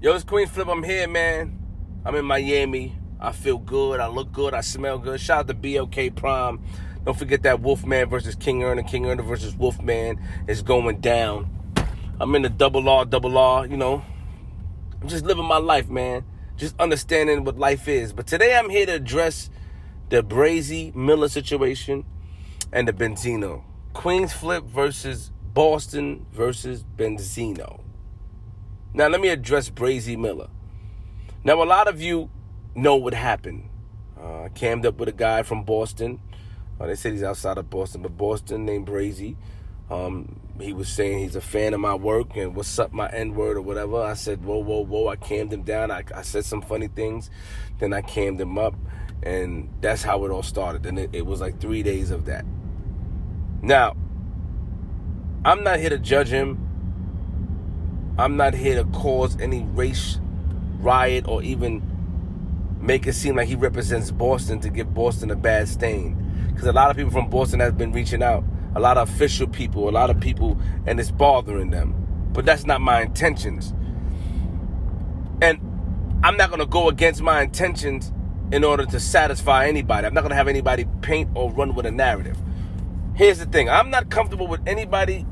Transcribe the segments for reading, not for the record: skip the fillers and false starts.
Yo, it's Queenzflip. I'm here, man. I'm in Miami. I feel good. I look good. I smell good. Shout out to BLK Prime. Don't forget that Wolfman versus King Erner. King Erner versus Wolfman is going down. I'm in the double R. You know, I'm just living my life, man. Just understanding what life is. But today I'm here to address the Brazy Miller situation and the Benzino. Queenzflip versus Boston versus Benzino. Now, let me address Brazy Miller. Now, a lot of you know what happened. I cammed up with a guy from Boston. They said he's outside of Boston, but Boston named Brazy. He was saying he's a fan of my work and what's up, my N-word or whatever. I said, whoa. I cammed him down. I said some funny things. Then I cammed him up. And that's how it all started. And it was like 3 days of that. Now, I'm not here to judge him. I'm not here to cause any race riot or even make it seem like he represents Boston to give Boston a bad stain. Because a lot of people from Boston have been reaching out. A lot of official people, a lot of people, and it's bothering them. But that's not my intentions. And I'm not going to go against my intentions in order to satisfy anybody. I'm not going to have anybody paint or run with a narrative. Here's the thing. I'm not comfortable with anybody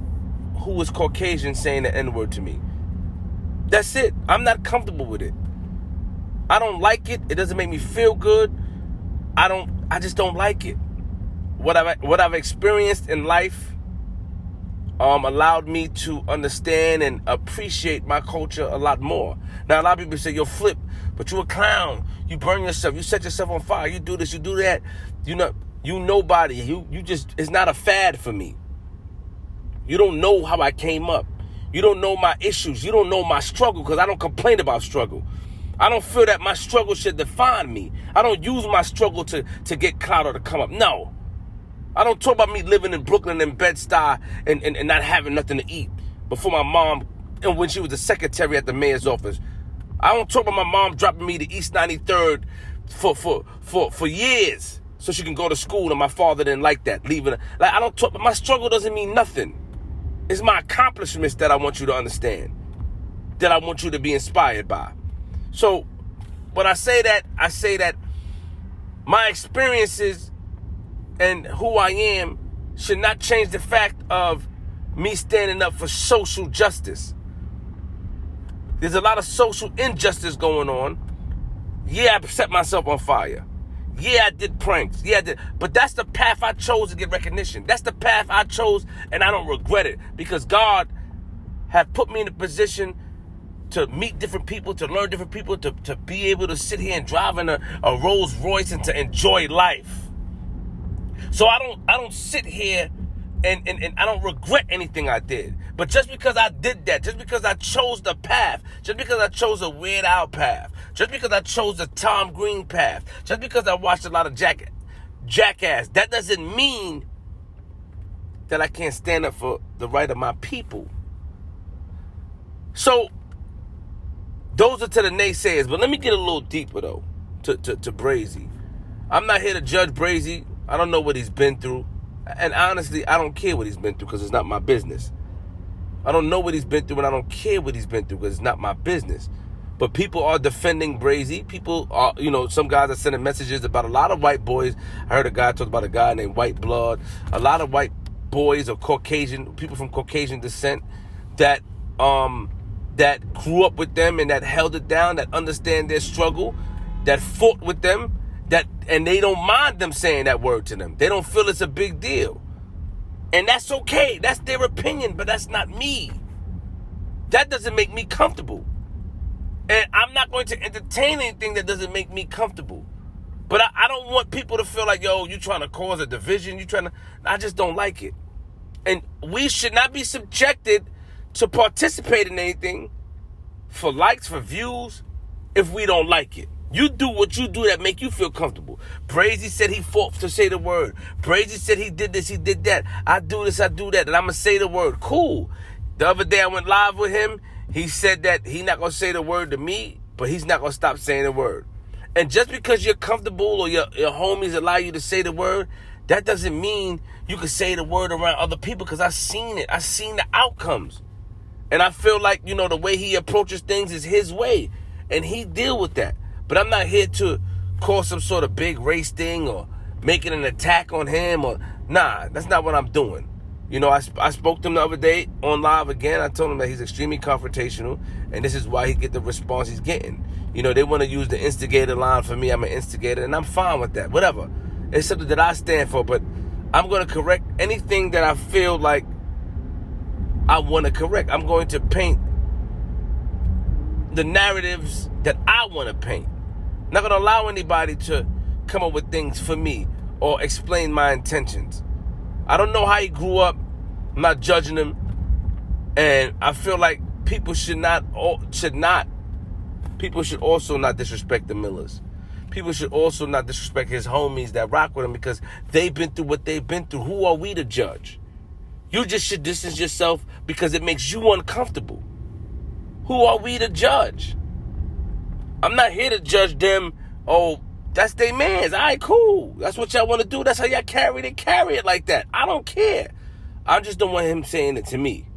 who is Caucasian saying the N-word to me. That's it. I'm not comfortable with it. I don't like it. It doesn't make me feel good. I just don't like it. What I've experienced in life allowed me to understand and appreciate my culture a lot more. Now, a lot of people say, yo, Flip, but you a clown. You burn yourself. You set yourself on fire. You do this. You do that. You nobody. You just, it's not a fad for me. You don't know how I came up. You don't know my issues. You don't know my struggle because I don't complain about struggle. I don't feel that my struggle should define me. I don't use my struggle to get clout or to come up. No. I don't talk about me living in Brooklyn and Bed-Stuy and not having nothing to eat before my mom, and when she was the secretary at the mayor's office. I don't talk about my mom dropping me to East 93rd for years so she can go to school, and my father didn't like that, leaving her. Like, I don't talk, but my struggle doesn't mean nothing. It's my accomplishments that I want you to understand, that I want you to be inspired by. So when I say that my experiences and who I am should not change the fact of me standing up for social justice. There's a lot of social injustice going on. Yeah, I set myself on fire. Yeah, I did pranks. Yeah, I did. But that's the path I chose to get recognition. That's the path I chose, and I don't regret it because God have put me in a position to meet different people, to learn different people, to be able to sit here and drive in a Rolls Royce and to enjoy life. So I don't sit here and I don't regret anything I did. But just because I did that, just because I chose the path, just because I chose a Weird Al path, just because I chose the Tom Green path, just because I watched a lot of Jackass, that doesn't mean that I can't stand up for the right of my people. So those are to the naysayers. But let me get a little deeper, though, to Brazy. I'm not here to judge Brazy. I don't know what he's been through. And honestly, I don't care what he's been through because it's not my business. I don't know what he's been through, and I don't care what he's been through because it's not my business. But people are defending Brazy. People are, some guys are sending messages about a lot of white boys. I heard a guy talk about a guy named White Blood. A lot of white boys or Caucasian, people from Caucasian descent that grew up with them and that held it down, that understand their struggle, that fought with them, and they don't mind them saying that word to them. They don't feel it's a big deal. And that's okay. That's their opinion, but that's not me. That doesn't make me comfortable. And I'm not going to entertain anything that doesn't make me comfortable. But I don't want people to feel like, yo, you trying to cause a division. I just don't like it. And we should not be subjected to participate in anything for likes, for views, if we don't like it. You do what you do that make you feel comfortable. Brazy said he fought to say the word. Brazy said he did this, he did that. I do this, I do that, and I'm going to say the word. Cool. The other day I went live with him. He said that he's not going to say the word to me, but he's not going to stop saying the word. And just because you're comfortable or your homies allow you to say the word, that doesn't mean you can say the word around other people because I've seen it. I've seen the outcomes. And I feel like, the way he approaches things is his way. And he deal with that. But I'm not here to cause some sort of big race thing or making an attack on him. Nah, that's not what I'm doing. I spoke to him the other day on live again. I told him that he's extremely confrontational. And this is why he get the response he's getting. They want to use the instigator line for me. I'm an instigator. And I'm fine with that. Whatever. It's something that I stand for. But I'm going to correct anything that I feel like I want to correct. I'm going to paint the narratives that I want to paint. I'm not going to allow anybody to come up with things for me or explain my intentions. I don't know how he grew up. I'm not judging him. And I feel like people should also not disrespect the Millers. People should also not disrespect his homies that rock with him because they've been through what they've been through. Who are we to judge? You just should distance yourself because it makes you uncomfortable. Who are we to judge? I'm not here to judge them. Oh, that's their mans. All right, cool. That's what y'all want to do. That's how y'all carry it like that. I don't care. I just don't want him saying it to me.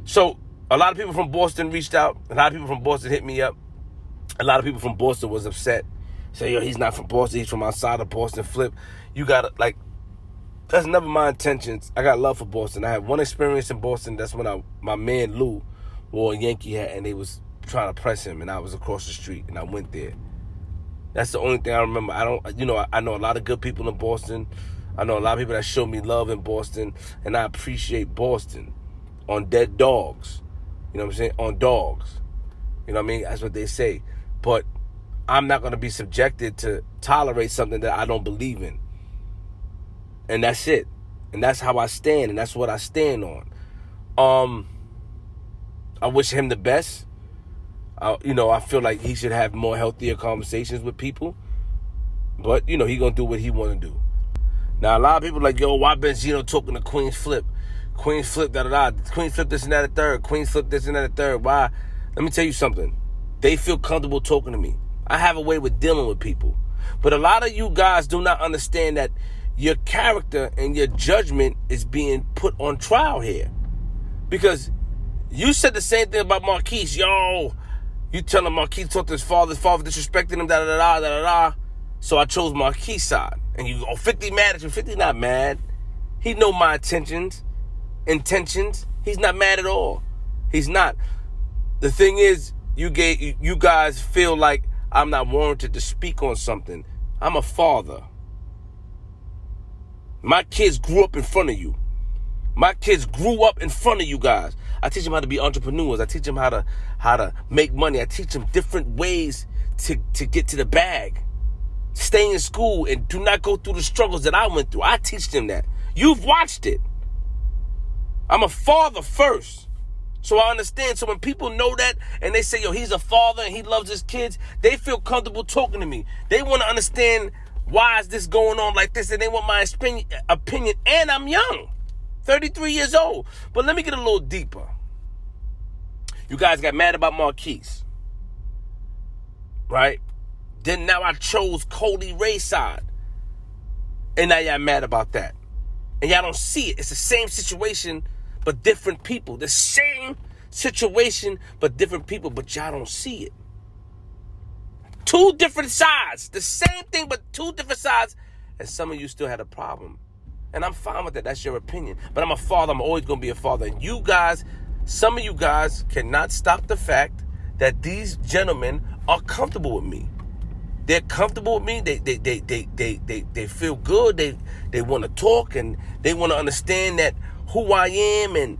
So a lot of people from Boston reached out. A lot of people from Boston hit me up. A lot of people from Boston was upset. Say, yo, he's not from Boston. He's from outside of Boston. Flip. You got to, that's never my intentions. I got love for Boston. I had one experience in Boston. That's when my man Lou wore a Yankee hat and they was trying to press him and I was across the street and I went there. That's the only thing I remember. I know a lot of good people in Boston. I know a lot of people that show me love in Boston and I appreciate Boston on dead dogs. You know what I'm saying? On dogs. You know what I mean? That's what they say. But I'm not going to be subjected to tolerate something that I don't believe in. And that's it. And that's how I stand. And that's what I stand on. I wish him the best. I feel like he should have more healthier conversations with people. But, he going to do what he want to do. Now, a lot of people are like, yo, why Benzino talking to Queenzflip? Queenzflip, da-da-da. Queenzflip this and that, a third. Queenzflip this and that, a third. Why? Let me tell you something. They feel comfortable talking to me. I have a way with dealing with people. But a lot of you guys do not understand that your character and your judgment is being put on trial here. Because you said the same thing about Marquise. Yo, you telling Marquise talk to his father disrespecting him, da-da-da-da, da-da-da. So I chose Marquise side. And you go, 50 mad at you. 50 not mad. He know my intentions. He's not mad at all. He's not. The thing is, you guys feel like I'm not warranted to speak on something. I'm a father. My kids grew up in front of you. My kids grew up in front of you guys. I teach them how to be entrepreneurs. I teach them how to make money. I teach them different ways to get to the bag. Stay in school and do not go through the struggles that I went through. I teach them that. You've watched it. I'm a father first. So I understand. So when people know that and they say, yo, he's a father and he loves his kids, they feel comfortable talking to me. They want to understand why is this going on like this, and they want my opinion. And I'm young, 33 years old. But let me get a little deeper. You guys got mad about Marquise, right? Then now I chose Cody Ray's side. And now y'all mad about that. And y'all don't see it. It's the same situation, but different people. The same situation, but different people, but y'all don't see it. Two different sides. The same thing, but two different sides. And some of you still had a problem. And I'm fine with that. That's your opinion. But I'm a father. I'm always going to be a father. And you guys, some of you guys cannot stop the fact that these gentlemen are comfortable with me. They're comfortable with me. They feel good. They want to talk and they want to understand that who I am and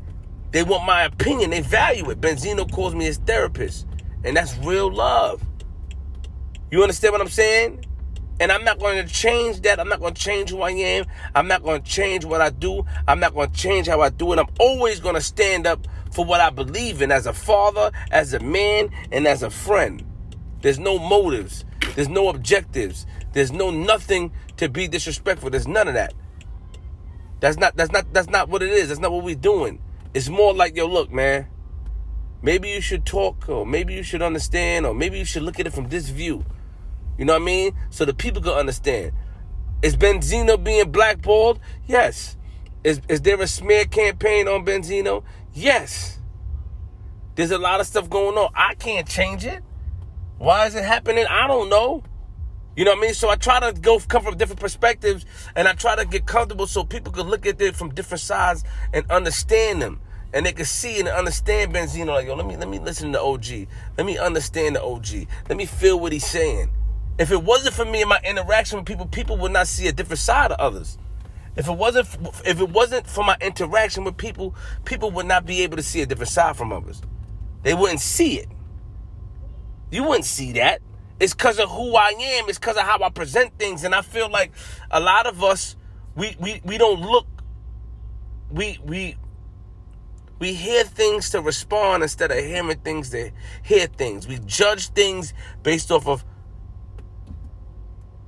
they want my opinion. They value it. Benzino calls me his therapist. And that's real love. You understand what I'm saying? And I'm not going to change that. I'm not going to change who I am. I'm not going to change what I do. I'm not going to change how I do it. I'm always going to stand up for what I believe in as a father, as a man, and as a friend. There's no motives. There's no objectives. There's no nothing to be disrespectful. There's none of that. That's not what it is. That's not what we're doing. It's more like, yo, look, man, maybe you should talk, or maybe you should understand, or maybe you should look at it from this view. You know what I mean? So the people can understand. Is Benzino being blackballed? Yes. Is there a smear campaign on Benzino? Yes. There's a lot of stuff going on. I can't change it. Why is it happening? I don't know. You know what I mean? So I try to come from different perspectives, and I try to get comfortable so people can look at it from different sides and understand them. And they can see and understand Benzino. Like, yo, let me listen to OG. Let me understand the OG. Let me feel what he's saying. If it wasn't for me and my interaction with people, people would not see a different side of others. If it wasn't for my interaction with people, people would not be able to see a different side from others. They wouldn't see it. You wouldn't see that. It's because of who I am. It's because of how I present things. And I feel like a lot of us, we don't look. We hear things to respond instead of hearing things to hear things. We judge things based off of,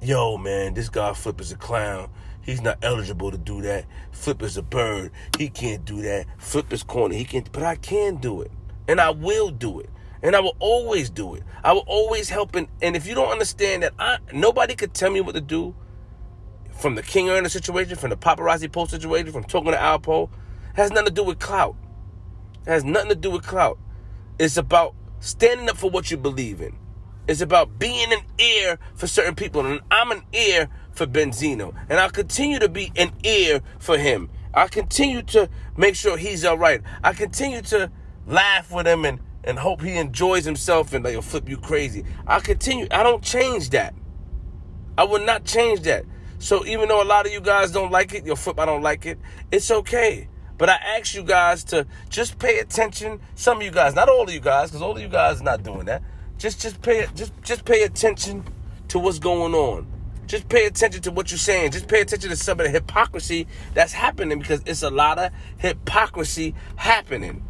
yo, man, this guy Flip is a clown. He's not eligible to do that. Flip is a bird. He can't do that. Flip is corny. He can't. But I can do it. And I will do it. And I will always do it. I will always help. And if you don't understand that, nobody could tell me what to do, from the King Earner situation, from the paparazzi post situation, from talking to Alpo, it has nothing to do with clout. It has nothing to do with clout. It's about standing up for what you believe in. It's about being an ear for certain people. And I'm an ear for Benzino. And I'll continue to be an ear for him. I'll continue to make sure he's all right. I continue to laugh with him and hope he enjoys himself and like, yo, Flip, you crazy. I'll continue. I don't change that. I will not change that. So even though a lot of you guys don't like it, yo, Flip, I don't like it, it's okay. But I ask you guys to just pay attention. Some of you guys, not all of you guys, because all of you guys are not doing that. Just pay attention to what's going on. Just pay attention to what you're saying. Just pay attention to some of the hypocrisy that's happening, because it's a lot of hypocrisy happening.